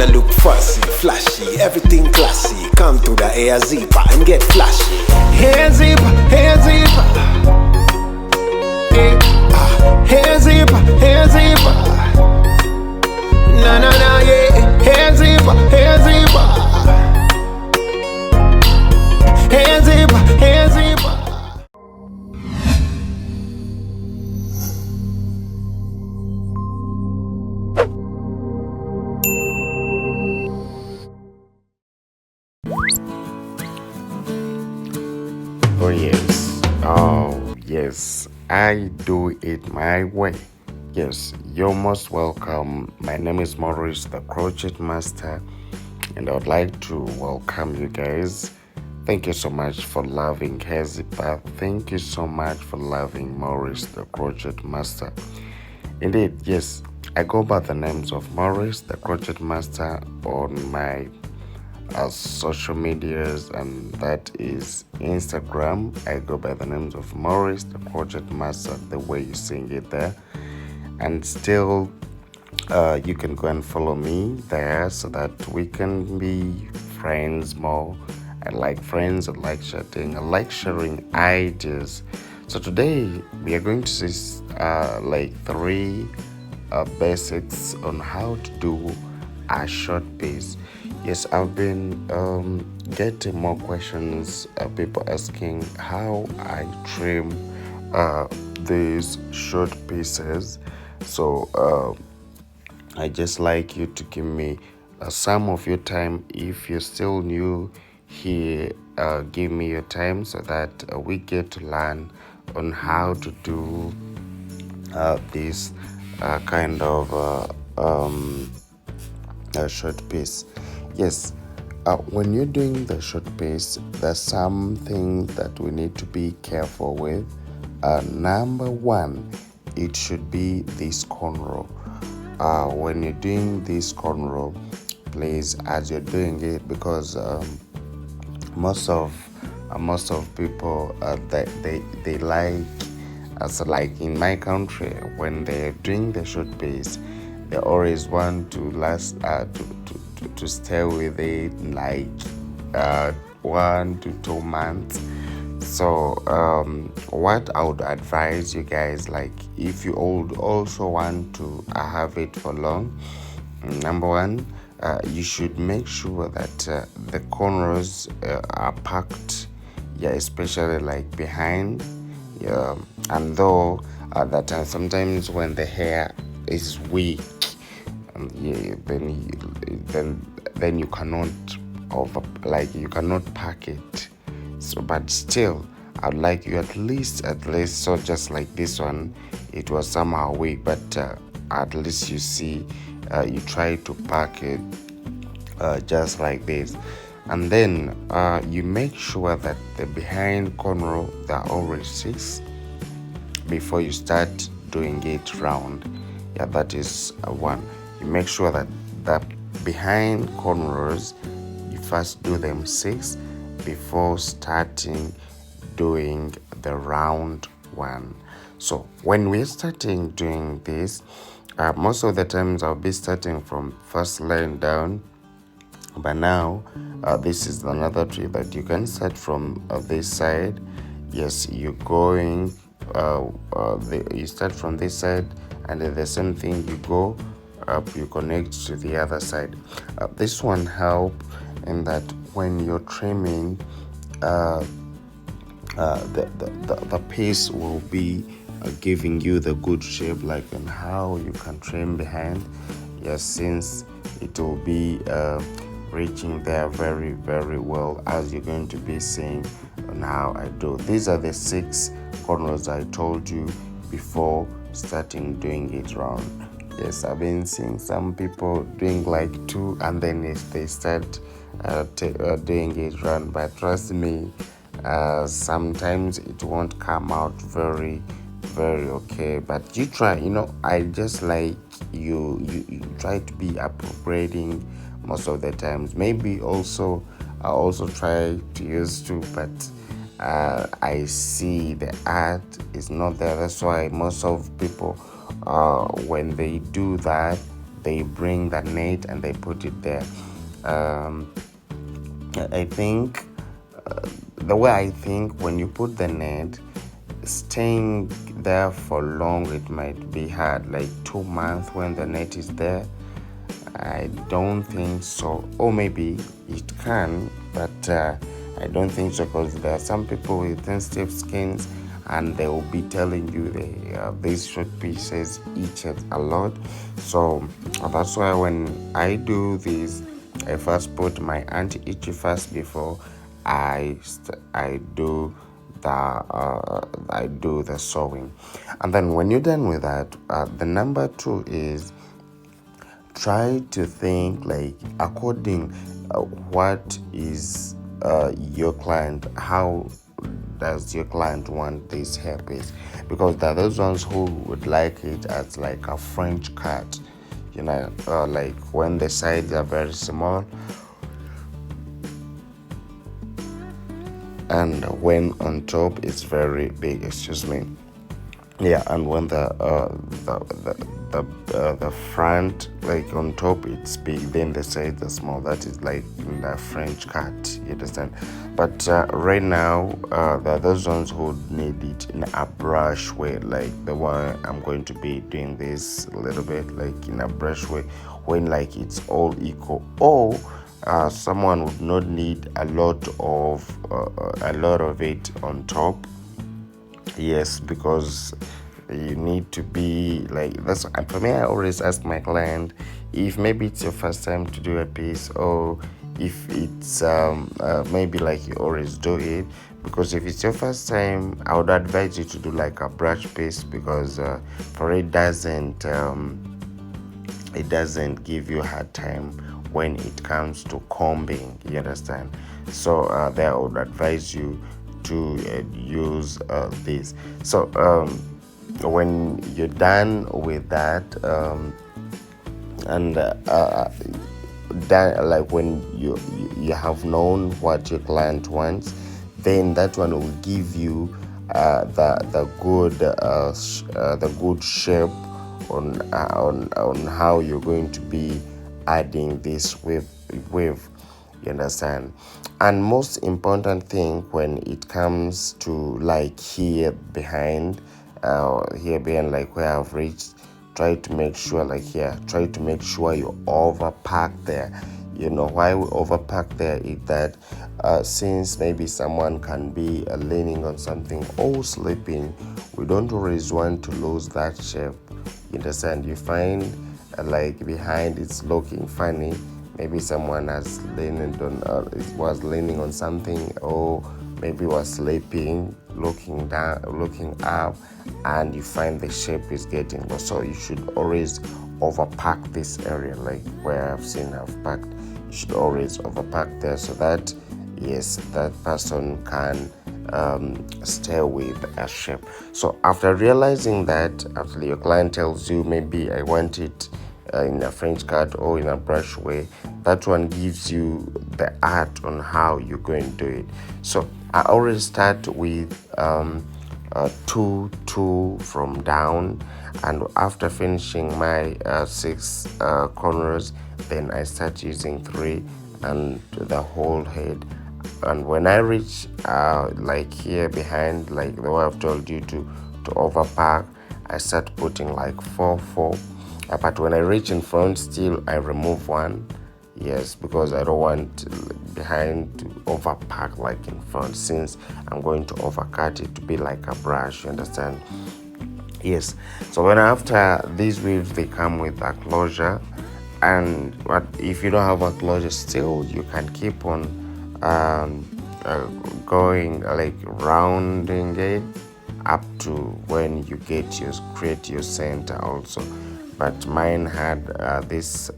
wanna look fussy, flashy, everything classy. Come to the hair zipper and get flashy. Hair zipper, hair zipper. Hair zipper, hair zipper. Na na na, yeah. Hair zipper, hair zipper. Hair zipper, hair zipper. Oh yes, I do it my way. Yes, you're most welcome. My name is Maurice, the Crochet Master, and I would like to welcome you guys. Thank you so much for loving Hairstyles. Thank you so much for loving Maurice, the Crochet Master. Indeed, yes, I go by the names of Maurice, the Crochet Master, on my social medias, and that is Instagram. I go by the names of Maurice, the Crochet Master, the way you sing it there. And still, you can go and follow me there so that we can be friends more. I like friends, I like chatting, I like sharing ideas. So today we are going to see like three basics on how to do a short piece. Yes, I've been getting more questions, people asking how I trim these short pieces. So I just like you to give me some of your time. If you're still new here, give me your time so that we get to learn on how to do this kind of a short piece. Yes, when you're doing the short piece, there's something that we need to be careful with. Number one, it should be this cornrow. When you're doing this cornrow, please, as you're doing it, because most of people they like, as like in my country, when they're doing the short piece, they always want to last to stay with it like 1 to 2 months. So what I would advise you guys, like if you also want to have it for long, number one, you should make sure that the corners are packed, especially like behind. And though that sometimes when the hair is weak, then you cannot you cannot pack it. So, but still, I'd like you at least so just like this one, it was somehow weak, but at least you see, you try to pack it just like this, and then you make sure that the behind cornrow there are always 6 before you start doing it round. That is one. You make sure that the behind cornrows, you first do them 6 before starting doing the round one. So when we're starting doing this, most of the times I'll be starting from first line down, but now this is another trick that you can start from this side. Yes, you're going you start from this side, and then the same thing, you go up, you connect to the other side. This one help in that when you're trimming, the piece will be giving you the good shape, like on how you can trim behind. Yes, since it will be reaching there very, very well, as you're going to be seeing on how I do. These are the 6 corners I told you before starting doing it round. Yes, I've been seeing some people doing like 2, and then if they start doing it round, but trust me, sometimes it won't come out very, very okay. But you try, I just like you try to be appropriating most of the times. Maybe also I also try to use 2, but I see the art is not there. That's why most of people, when they do that, they bring the net and they put it there. I think the way I think, when you put the net, staying there for long, it might be hard, like 2 months when the net is there. I don't think so. Or maybe it can, but I don't think so, because there are some people with sensitive skins and they will be telling you these short pieces itch a lot. So that's why when I do this, I first put my anti-itchy first before I do the sewing. And then when you're done with that, the number 2 is try to think like according what is your client, how does your client want this hairpiece, because there are those ones who would like it as like a French cut, like when the sides are very small and when on top it's very big, excuse me. Yeah, and when the front, like on top, it's big, then the sides are small. That is like in the French cut, you understand? But right now, there are those ones who need it in a brush way, like the one I'm going to be doing this a little bit, like in a brush way, when like it's all equal. Or someone would not need a lot of it on top. Yes, because you need to be like that's for me. I always ask my client if maybe it's your first time to do a piece, or if it's maybe like you always do it. Because if it's your first time, I would advise you to do like a brush piece, because for it doesn't give you a hard time when it comes to combing, you understand? So there I would advise you to use this. So when you're done with that, and done, like when you have known what your client wants, then that one will give you the good shape on how you're going to be adding this wave, you understand? And most important thing when it comes to like here behind, like where I've reached, try to make sure you overpack there. You know why we overpack there is that since maybe someone can be leaning on something or sleeping, we don't always want to lose that shape. You understand? You find like behind it's looking funny. Maybe someone was leaning on something, or maybe was sleeping, looking down, looking up, and you find the shape is getting lost. So you should always overpack this area, like where I've packed. You should always overpack there, so that that person can stay with a shape. So after realizing that, after your client tells you maybe I want it in a French cut or in a brush way, that one gives you the art on how you're going to do it. So I always start with 2 from down, and after finishing my 6 corners, then I start using 3 and the whole head. And when I reach like here behind, like the way I've told you to overpack, I start putting like 4. But when I reach in front, still I remove 1. Yes, because I don't want behind to overpack like in front, since I'm going to overcut it to be like a brush, you understand? Yes. So when after these weaves, they come with a closure, and if you don't have a closure, still you can keep on going, like rounding it up to when you create your center also. But mine had this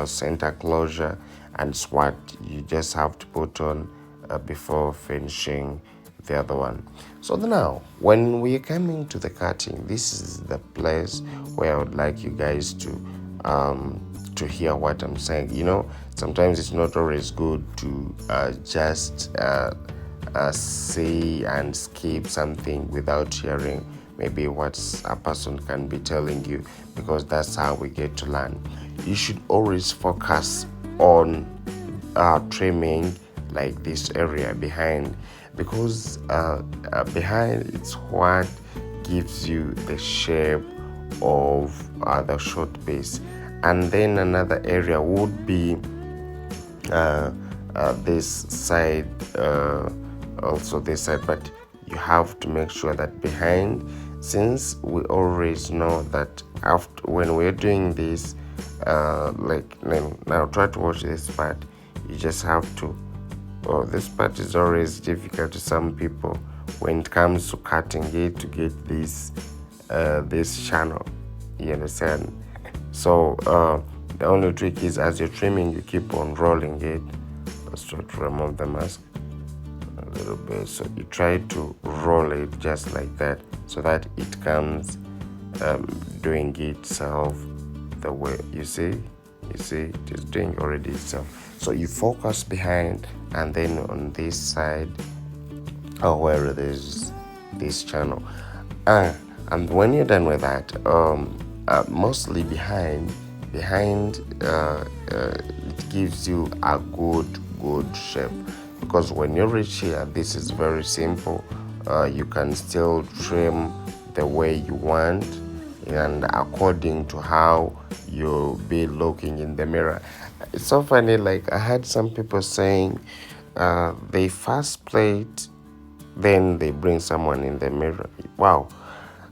center closure, and it's what you just have to put on before finishing the other one. So now, when we're coming to the cutting, this is the place where I would like you guys to hear what I'm saying. Sometimes it's not always good to just say and skip something without hearing maybe what a person can be telling you, because that's how we get to learn. You should always focus on trimming like this area behind, because behind it's what gives you the shape of the short base. And then another area would be this side, also this side, but you have to make sure that behind, since we always know that after when we're doing this, like now try to watch this part. You just have to, this part is always difficult to some people when it comes to cutting it, to get this channel, you understand. So the only trick is, as you're trimming, you keep on rolling it. Let's try to remove the mask a little bit. So you try to roll it just like that, so that it comes doing itself the way you see it is doing already itself. So you focus behind, and then on this side, where there's this channel, and when you're done with that, mostly behind it gives you a good shape, because when you reach here, this is very simple. You can still trim the way you want and according to how you'll be looking in the mirror. It's so funny, like I had some people saying they first plate, then they bring someone in the mirror. Wow,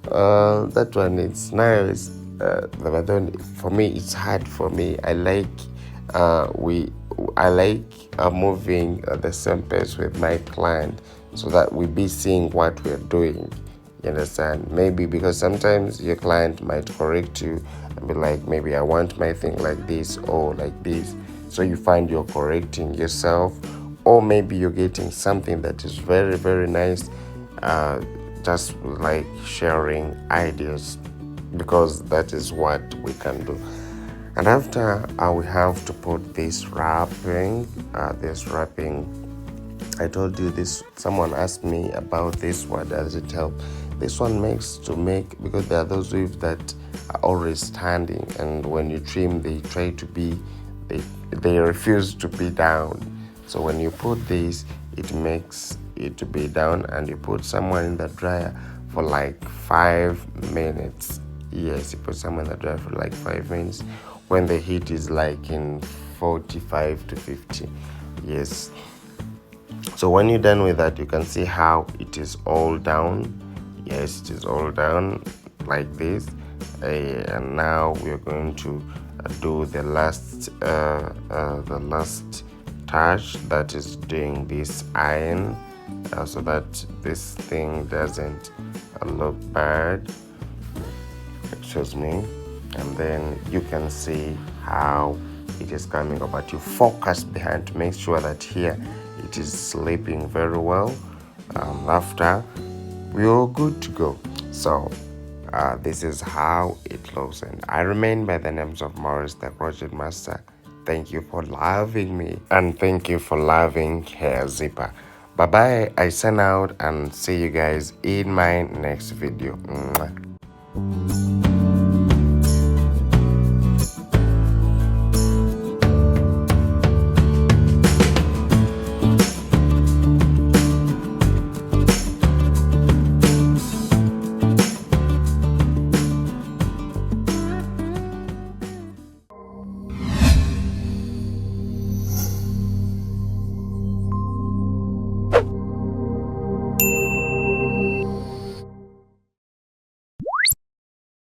that one is nice, but then for me it's hard. For me, I like moving at the same pace with my client, so that we be seeing what we're doing. You understand? Maybe because sometimes your client might correct you and be like, maybe I want my thing like this or like this. So you find you're correcting yourself, or maybe you're getting something that is very, very nice. Just like sharing ideas, because that is what we can do. And after we have to put this wrapping. I told you this. Someone asked me about this. What does it help? This one makes to make, because there are those weaves that are always standing, and when you trim, they try to be, they refuse to be down. So when you put this, it makes it to be down, and you put someone in the dryer for like 5 minutes. Yes, you put someone in the dryer for like 5 minutes when the heat is like in 45 to 50. Yes. So when you're done with that, you can see how it is all down. Yes, it is all down like this. And now we're going to do the last touch, that is doing this iron, so that this thing doesn't look bad. Excuse me. And then you can see how it is coming up, but you focus behind to make sure that here it is sleeping very well. After, we're good to go. So this is how it looks, and I remain by the names of Morris, the Crochet Master. Thank you for loving me, and thank you for loving Hair Zipper. Bye bye. I sign out, and see you guys in my next video. Mwah.